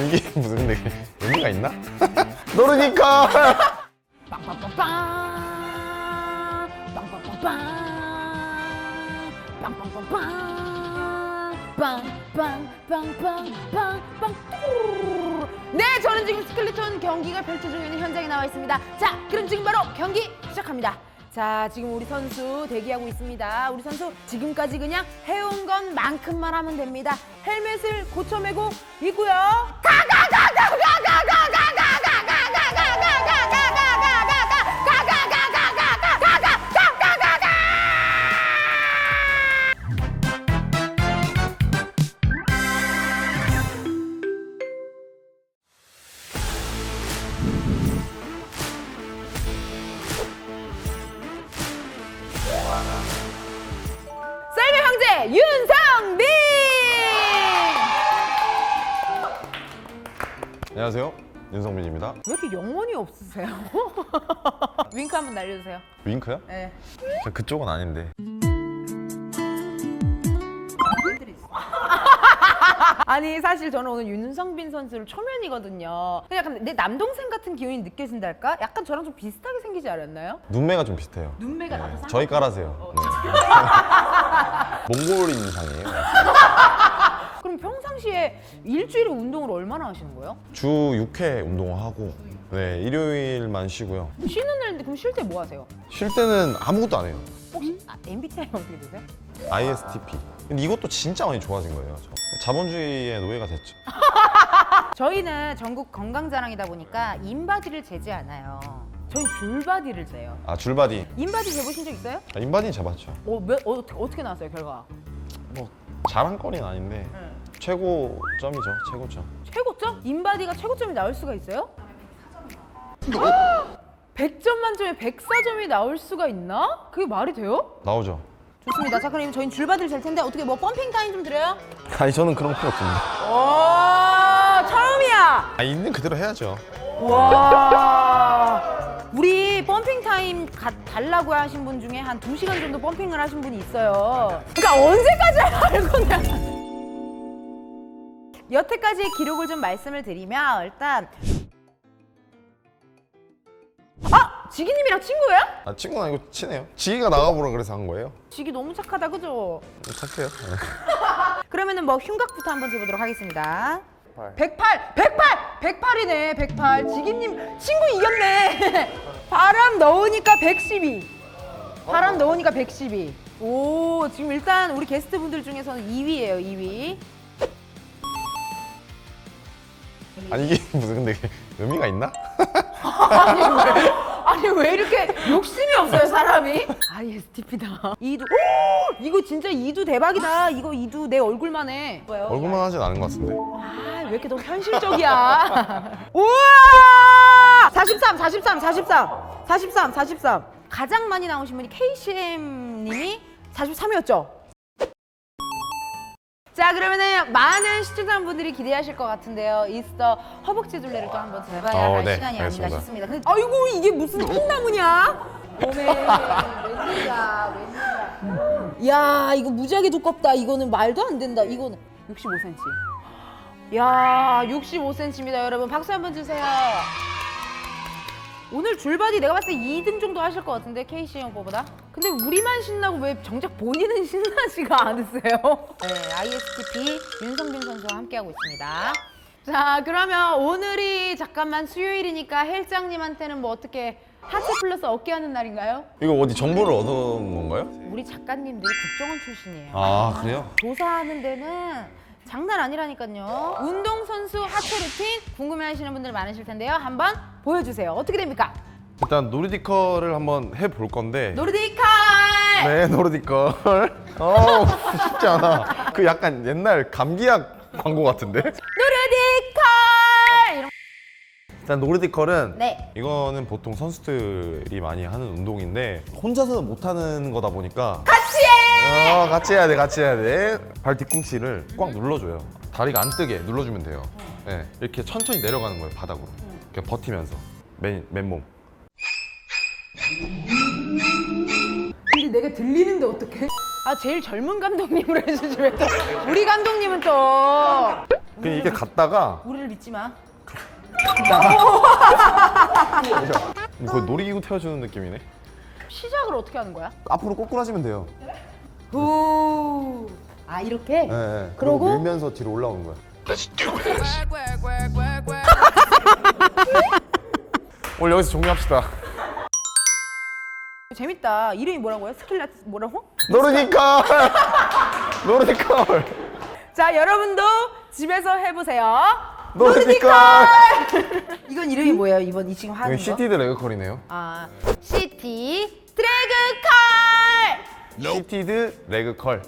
아니 이게 무슨 근데 의미가 있나? 노르니까. 빵빵빵빵 빵빵빵빵 빵빵빵빵빵빵빵빵빵. 네, 저는 지금 스켈레톤 경기가 펼쳐지고 있는 현장에 나와 있습니다. 자, 그럼 지금 바로 경기 시작합니다. 자, 지금 우리 선수 대기하고 있습니다. 우리 선수 지금까지 그냥 해온 것만큼만 하면 됩니다. 헬멧을 고쳐 매고 있고요. 썰매 형제 윤성빈! 안녕하세요, 윤성빈입니다. 왜 이렇게 영혼이 없으세요? 윙크 한번 날려주세요. 윙크요? 네. 저 그쪽은 아닌데. 아니, 사실 저는 오늘 윤성빈 선수를 초면이거든요. 약간 내 남동생 같은 기운이 느껴진달까? 약간 저랑 좀 비슷하게 생기지 않았나요? 눈매가 좀 비슷해요. 눈매가 나도 상 저희 깔아세요. 네. 몽골 인상이에요. 그럼 평상시에 일주일에 운동을 얼마나 하시는 거예요? 주 6회 운동하고 네, 일요일만 쉬고요. 쉬는 날인데 그럼 쉴 때 뭐 하세요? 쉴 때는 아무것도 안 해요. 혹시 MBTI 어떻게 되세요? ISTP. 근데 이것도 진짜 많이 좋아진 거예요. 자본주의의 노예가 됐죠. 저희는 전국 건강자랑이다 보니까 인바디를 재지 않아요. 저희는 줄바디를 재요. 아, 줄바디. 인바디 재보신 적 있어요? 아, 인바디는 잡았죠. 어떻게 나왔어요, 결과가? 뭐 자랑거리는 아닌데 최고점이죠, 최고점. 최고점? 인바디가 최고점이 나올 수가 있어요? 100점 만점에 104점이 나올 수가 있나? 그게 말이 돼요? 나오죠. 좋습니다. 자, 그럼 저희는 줄바디를 잴 텐데 어떻게 뭐 펌핑 타임 좀 드려요? 아니, 저는 그런 거 필요 없습니다. 오, 처음이야! 아, 있는 그대로 해야죠. 와, 우리 펌핑 타임 달라고 하신 분 중에 한 2시간 정도 펌핑을 하신 분이 있어요. 그러니까 언제까지 할 거냐? 여태까지의 기록을 좀 말씀을 드리면 일단 지기님이랑 친구예요? 아, 친구는 아니고 친해요. 지기가 나가보라 그래서 한 거예요. 지기 너무 착하다, 그죠? 착해요. 그러면은 뭐 흉곽부터 한번 재보도록 하겠습니다. 108. 108이네. 108. 지기님 친구 이겼네. 바람 넣으니까 112. 바람 넣으니까 112. 오, 지금 일단 우리 게스트분들 중에서는 2위예요, 2위. 아니 이게 무슨 근데 의미가 있나? 아니 왜 이렇게 욕심이 없어요, 사람이? ISTP다. 이두. 오! 이거 진짜 이두 대박이다. 이거 이두 내 얼굴만 해. 뭐예요? 얼굴만 하진 않은 것 같은데. 아, 왜 이렇게 너무 현실적이야. 우와! 43. 가장 많이 나오신 분이 KCM님이 43이었죠? 자, 그러면은 많은 시청자분들이 기대하실 것 같은데요. 이스터 허벅지 둘레를 또 한번 재봐야 할 네, 시간이 아닌가 알겠습니다. 싶습니다. 근데 아이고, 이게 무슨 콩나무냐? 오메, 웬일이야. 야, 이거 무지하게 두껍다. 이거는 말도 안 된다. 이거는 65cm. 야, 65cm입니다, 여러분. 박수 한번 주세요. 오늘 줄바디 내가 봤을 때 2등 정도 하실 것 같은데, KC 오빠보다. 근데 우리만 신나고 왜 정작 본인은 신나지가 않으세요? 네, ISTP 윤성빈 선수와 함께하고 있습니다. 자, 그러면 오늘이 잠깐만 수요일이니까 헬장님한테는 뭐 어떻게 하체 플러스 어깨 하는 날인가요? 이거 어디 정보를 얻은 건가요? 우리 작가님들이 국정원 출신이에요. 아, 그래요? 조사하는 데는 장난 아니라니까요. 운동선수 하체 루틴 궁금해하시는 분들 많으실 텐데요. 한번 보여주세요. 어떻게 됩니까? 일단 노르디컬을 한번 해볼 건데. 노르디컬! 네, 노르디컬. 쉽지 않아. 그 약간 옛날 감기약 광고 같은데? 노르디컬! 이런... 일단 노르디컬은 네. 이거는 보통 선수들이 많이 하는 운동인데 혼자서는 못하는 거다 보니까 같이 해! 같이 해야 돼, 같이 해야 돼. 발 뒤꿈치를 꽉 눌러줘요. 다리가 안 뜨게 눌러주면 돼요. 네, 이렇게 천천히 내려가는 거예요, 바닥으로. 이렇게 버티면서 맨몸. 근데 내가 들리는데 어떡해? 아, 제일 젊은 감독님으로 해주지 왜 또 우리 감독님은 또 그냥 이게 갔다가 우리를 믿지 마. 거의 놀이기구 태워주는 느낌이네. 시작을 어떻게 하는 거야? 앞으로 꼬꾸라지면 돼요. 후. 아 이렇게? 네. 그러고? 밀면서 뒤로 올라오는 거야. 오늘 여기서 종료합시다. 재밌다. 이름이 뭐라고요? 스킬라트 뭐라고? 노르니컬. 노르니컬. 자 여러분도 집에서 해보세요. 노르니컬. 이건 이름이 뭐예요? 이번 이 지금 하는 거? 시티드 레그컬이네요. 아 시티 드래그컬. 시티드 레그컬.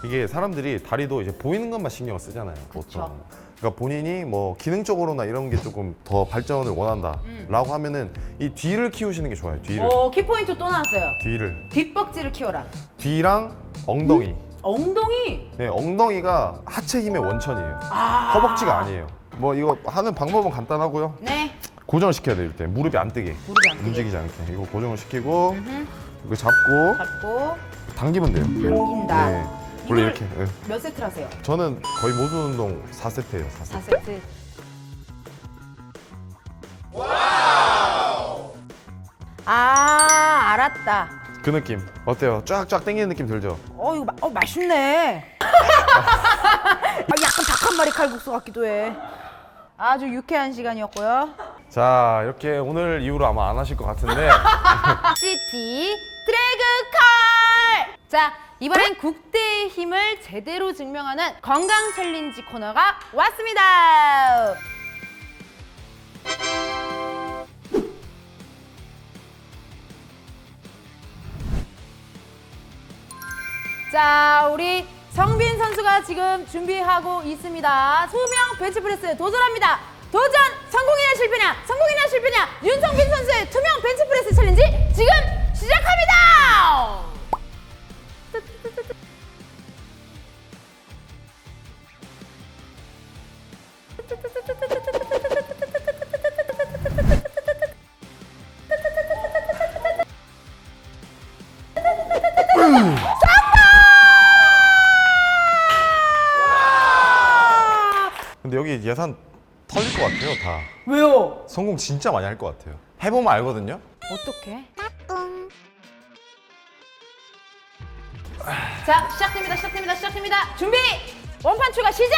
이게 사람들이 다리도 이제 보이는 것만 신경을 쓰잖아요. 보통. 그러니까 본인이 뭐 기능적으로나 이런 게 조금 더 발전을 원한다라고 하면은 이 뒤를 키우시는 게 좋아요. 뒤를. 오 키포인트 또 나왔어요. 뒤를. 뒷벅지를 키워라. 뒤랑 엉덩이. 엉덩이. 네, 엉덩이가 하체 힘의 원천이에요. 허벅지가 아니에요. 뭐 이거 하는 방법은 간단하고요. 네. 고정을 시켜야 돼요. 이때 무릎이 안 뜨게. 무릎이 안 뜨게. 움직이지 않게. 이거 고정을 시키고 이거 잡고 잡고 당기면 돼요. 당긴다. 네. 원래 이걸 이렇게. 네. 몇 세트를 하세요? 저는 거의 모든 운동 4세트예요. 4세트. 4세트. 아 알았다. 그 느낌 어때요? 쫙쫙 당기는 느낌 들죠? 이거 맛있네. 약간 닭 한 마리 칼국수 같기도 해. 아주 유쾌한 시간이었고요. 자, 이렇게 오늘 이후로 아마 안 하실 것 같은데 시티 드래그컬. 자 이번엔 국대의 힘을 제대로 증명하는 건강 챌린지 코너가 왔습니다. 자 우리 성빈 선수가 지금 준비하고 있습니다. 수명 벤치프레스 도전합니다. 도전 성공이냐 실패냐, 성공이냐 실패냐. 윤성빈 선수의 투명 벤치프레스 챌린지 지금 시작합니다. 근데 여기 예산 털릴 것 같아요. 다 왜요? 성공 진짜 많이 할 것 같아요. 해보면 알거든요. 어떻게? 자 시작됩니다. 시작됩니다. 시작됩니다. 준비 원판 추가 시작.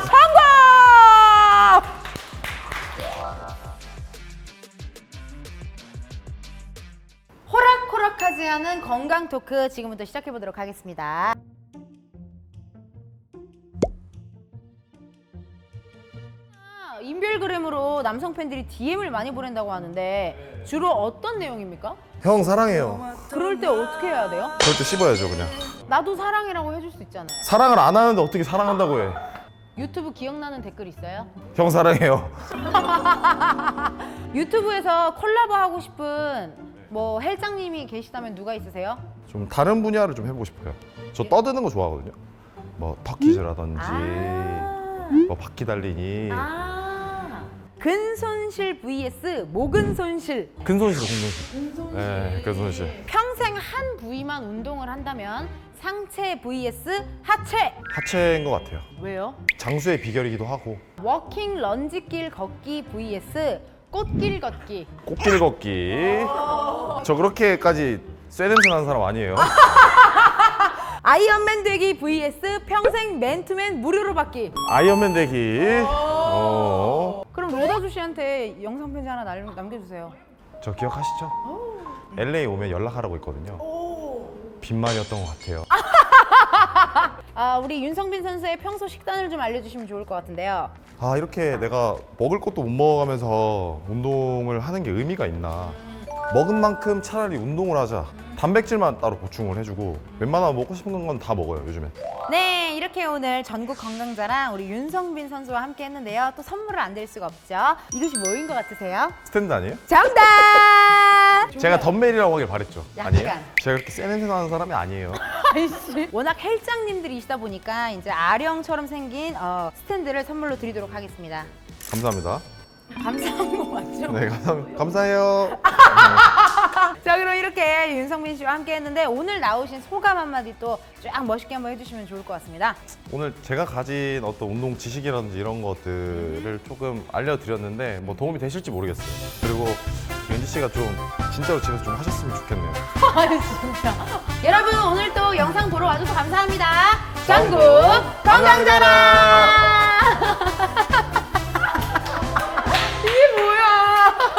성공! 호락호락하지 않은 건강 토크 지금부터 시작해 보도록 하겠습니다. 인별그램으로 남성 팬들이 DM을 많이 보낸다고 하는데 주로 어떤 내용입니까? 형 사랑해요. 그럴 때 어떻게 해야 돼요? 그럴 때 씹어야죠 그냥. 나도 사랑해라고 해줄 수 있잖아요. 사랑을 안 하는데 어떻게 사랑한다고 해. 유튜브 기억나는 댓글 있어요? 형 사랑해요. 유튜브에서 콜라보 하고 싶은 뭐 헬장님이 계시다면 누가 있으세요? 좀 다른 분야를 좀 해보고 싶어요. 저 떠드는 거 좋아하거든요. 뭐 터키즈라든지 뭐 바퀴 달리기. 근손실 vs 모근손실. 근손실. 네, 근손실. 평생 한 부위만 운동을 한다면 상체 vs 하체. 하체인 것 같아요. 왜요? 장수의 비결이기도 하고. 워킹 런지길 걷기 vs 꽃길 걷기. 꽃길 걷기. 저 그렇게까지 쇠 냄새 나는 사람 아니에요. 아이언맨 되기 vs 평생 맨투맨 무료로 받기. 아이언맨 되기. 그럼 로다주 씨한테 영상 편지 하나 남겨주세요. 저 기억하시죠? LA 오면 연락하라고 했거든요. 빈말이었던 것 같아요. 우리 윤성빈 선수의 평소 식단을 좀 알려주시면 좋을 것 같은데요. 아, 이렇게 내가 먹을 것도 못 먹어가면서 운동을 하는 게 의미가 있나. 먹은 만큼 차라리 운동을 하자. 단백질만 따로 보충을 해주고 웬만하면 먹고 싶은 건 다 먹어요 요즘엔. 네, 이렇게 오늘 전국 건강자랑 우리 윤성빈 선수와 함께 했는데요. 또 선물을 안 드릴 수가 없죠. 이것이 뭐인 것 같으세요? 스탠드 아니에요? 정답! 제가 덤벨이라고 하길 바랬죠. 약간. 아니에요? 제가 그렇게 쎄 냄새 나는 사람이 아니에요. 아이씨. 워낙 헬장님들이시다 보니까 이제 아령처럼 생긴 스탠드를 선물로 드리도록 하겠습니다. 감사합니다. 감사한 거 맞죠? 네, 감사해요. 자, 그럼 이렇게 윤성민 씨와 함께 했는데 오늘 나오신 소감 한마디 또 쫙 멋있게 한번 해주시면 좋을 것 같습니다. 오늘 제가 가진 어떤 운동 지식이라든지 이런 것들을 조금 알려드렸는데 뭐 도움이 되실지 모르겠어요. 그리고 윤지 씨가 좀 진짜로 집에서 좀 하셨으면 좋겠네요. 아니 진짜. 여러분 오늘 또 영상 보러 와줘서 감사합니다. 전국 건강자랑.